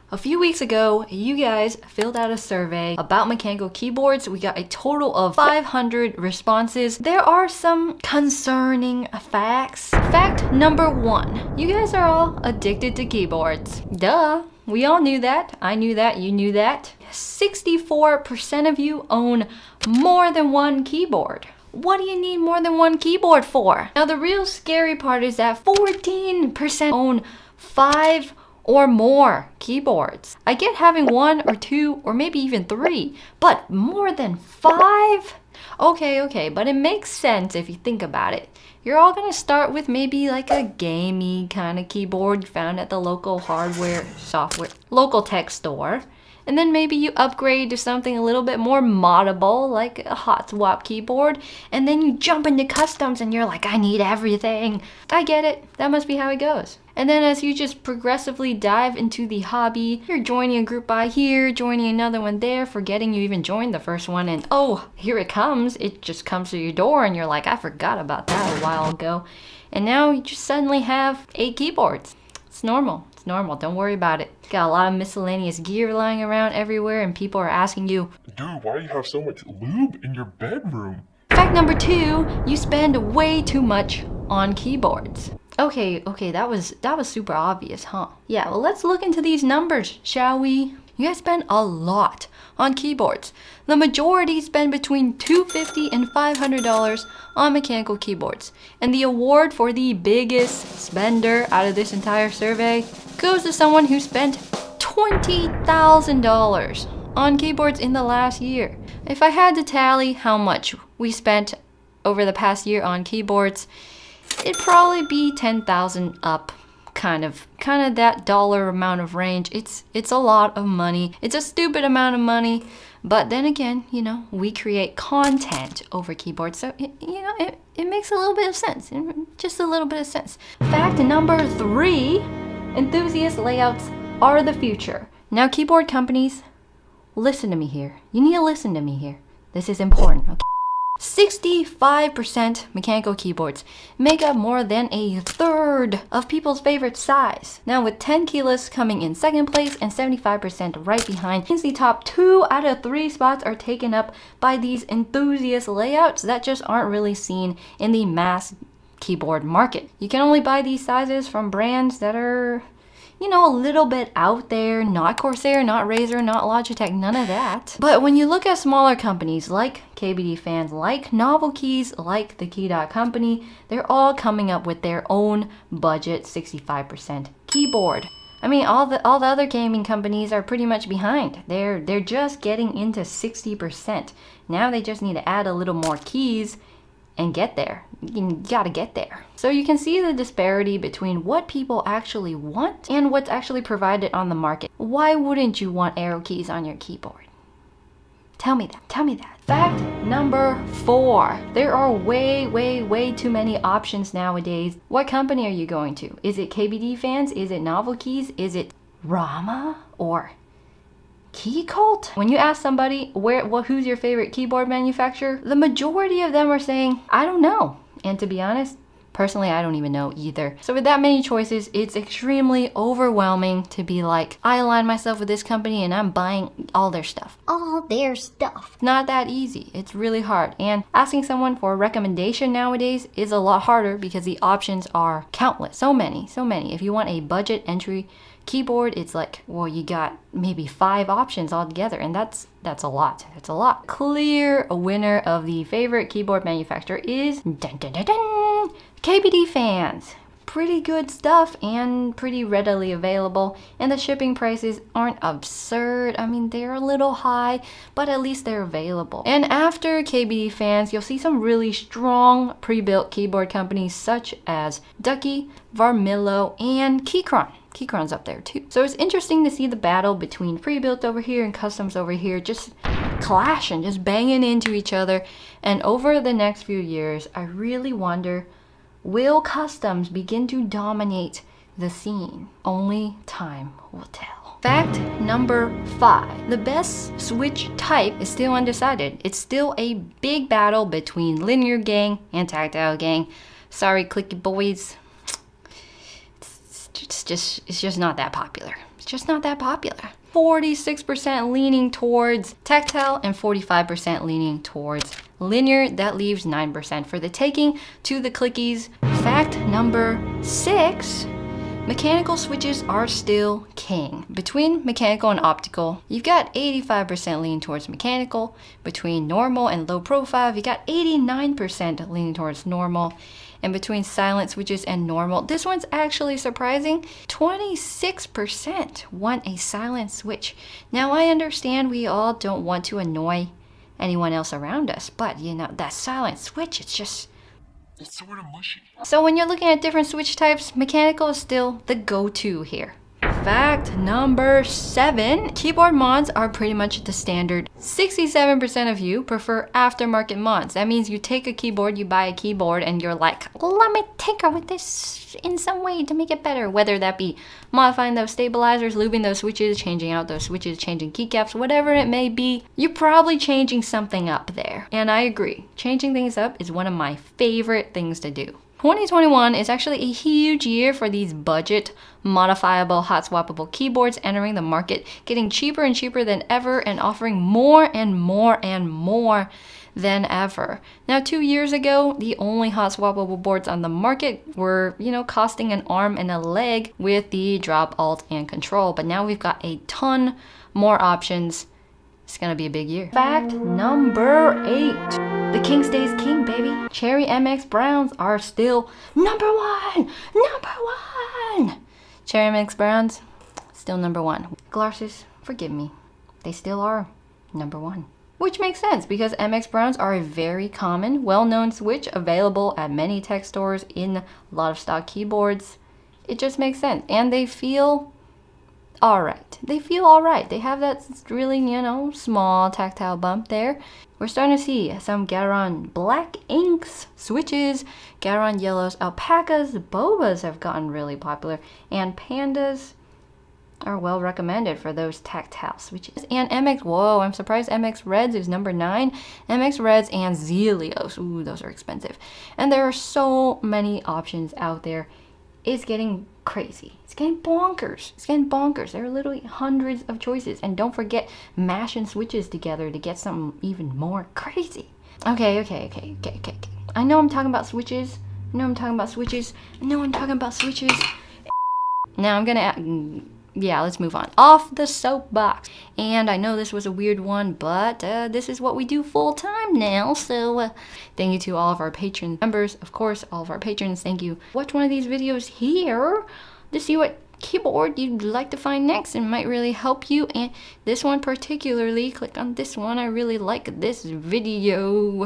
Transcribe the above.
A few weeks ago, you guys filled out a survey about mechanical keyboards. We got a total of 500 responses. There are some concerning facts. Fact number 1, you guys are all addicted to keyboards. Duh, we all knew that. I knew that, you knew that. 64% of you own more than one keyboard. What do you need more than one keyboard for? Now the real scary part is that 14% own 5 or more keyboards. I get having 1 or 2 or maybe even 3, but more than 5? Okay, but it makes sense if you think about it. You're all gonna start with maybe like a gamey kind of keyboard found at the local local tech store. And then maybe you upgrade to something a little bit more moddable, like a hot swap keyboard. And then you jump into customs and you're like, I need everything. I get it. That must be how it goes. And then as you just progressively dive into the hobby, you're joining a group buy here, joining another one there, forgetting you even joined the first one. And oh, here it comes. It just comes to your door and you're like, I forgot about that a while ago. And now you just suddenly have 8 keyboards. It's normal. Normal, don't worry about it. Got a lot of miscellaneous gear lying around everywhere and people are asking you, dude, why do you have so much lube in your bedroom? Fact number 2, you spend way too much on keyboards. Okay, that was super obvious, huh? Yeah, well, let's look into these numbers, shall we? You guys spend a lot on keyboards. The majority spend between $250 and $500 on mechanical keyboards. And the award for the biggest spender out of this entire survey goes to someone who spent $20,000 on keyboards in the last year. If I had to tally how much we spent over the past year on keyboards, it'd probably be 10,000 up. Kind of that dollar amount of range. It's a lot of money. It's a stupid amount of money. But then again, we create content over keyboards. So, it makes a little bit of sense. Just a little bit of sense. Fact number 3, enthusiast layouts are the future. Now, keyboard companies, listen to me here. You need to listen to me here. This is important, okay? 65% mechanical keyboards make up more than a third of people's favorite size. Now with 10 keyless coming in second place and 75% right behind, means the top 2 out of 3 spots are taken up by these enthusiast layouts that just aren't really seen in the mass keyboard market. You can only buy these sizes from brands that are a little bit out there, not Corsair, not Razer, not Logitech, none of that. But when you look at smaller companies like KBD Fans, like Novel Keys, like the Key Dot Company, they're all coming up with their own budget 65% keyboard. I mean, all the other gaming companies are pretty much behind. They're just getting into 60%. Now they just need to add a little more keys and get there. You gotta get there. So you can see the disparity between what people actually want and what's actually provided on the market. Why wouldn't you want arrow keys on your keyboard? Tell me that. Fact number 4. There are way too many options nowadays. What company are you going to? Is it KBD Fans? Is it Novel Keys? Is it Rama? Or Key Cult? When you ask somebody who's your favorite keyboard manufacturer, the majority of them are saying, I don't know. And to be honest, personally, I don't even know either. So with that many choices, it's extremely overwhelming to be like, I align myself with this company and I'm buying all their stuff. All their stuff. Not that easy. It's really hard. And asking someone for a recommendation nowadays is a lot harder because the options are countless. So many. If you want a budget entry keyboard, it's like, well, you got maybe 5 options altogether, and that's a lot. It's a lot. Clear winner of the favorite keyboard manufacturer is KBD Fans. Pretty good stuff and pretty readily available, and the shipping prices aren't absurd. I mean, they're a little high, but at least they're available. And after KBD Fans, you'll see some really strong pre-built keyboard companies such as Ducky, Varmillo, and Keychron. Keychron's up there too. So it's interesting to see the battle between pre-built over here and customs over here just clashing, just banging into each other. And over the next few years, I really wonder, will customs begin to dominate the scene? Only time will tell. Fact number 5. The best switch type is still undecided. It's still a big battle between linear gang and tactile gang. Sorry, clicky boys. It's just not that popular. It's just not that popular. 46% leaning towards tactile and 45% leaning towards linear. That leaves 9% for the taking to the clickies. Fact number 6, mechanical switches are still king. Between mechanical and optical, you've got 85% leaning towards mechanical. Between normal and low profile, you got 89% leaning towards normal. And between silent switches and normal, this one's actually surprising. 26% want a silent switch. Now I understand we all don't want to annoy anyone else around us, but you know, that silent switch, it's sort of mushy. so when you're looking at different switch types, mechanical is still the go-to here. Fact number 7, keyboard mods are pretty much the standard. 67% of you prefer aftermarket mods. That means you take a keyboard, you buy a keyboard, and you're like, let me tinker with this in some way to make it better. Whether that be modifying those stabilizers, lubing those switches, changing out those switches, changing keycaps, whatever it may be, you're probably changing something up there. And I agree, changing things up is one of my favorite things to do. 2021 is actually a huge year for these budget, modifiable, hot swappable keyboards entering the market, getting cheaper and cheaper than ever and offering more and more and more than ever. Now, 2 years ago, the only hot swappable boards on the market were, costing an arm and a leg with the drop, alt, and control. But now we've got a ton more options. It's gonna be a big year. Fact number 8. The king stays king, baby. Cherry MX Browns are still number one! Number one! Cherry MX Browns, still number one. Glasses, forgive me. They still are number one. Which makes sense because MX Browns are a very common, well-known switch available at many tech stores in a lot of stock keyboards. It just makes sense. And they feel alright. They feel alright. They have that really, small tactile bump there. We're starting to see some Gateron Black Inks switches, Gateron Yellows, Alpacas, Bobas have gotten really popular, and Pandas are well recommended for those tactile switches. And MX, I'm surprised MX Reds is number 9. MX Reds and Zelios, ooh, those are expensive. And there are so many options out there. It's getting crazy. It's getting bonkers. It's getting bonkers. There are literally hundreds of choices. And don't forget mashing switches together to get something even more crazy. Okay. I know I'm talking about switches. Now I'm talking about switches. Now I'm gonna... yeah, let's move on. Off the soapbox. And I know this was a weird one, but this is what we do full time now. So thank you to all of our Patreon members. Of course, all of our patrons, thank you. Watch one of these videos here to see what keyboard you'd like to find next. It might really help you. And this one particularly, click on this one. I really like this video.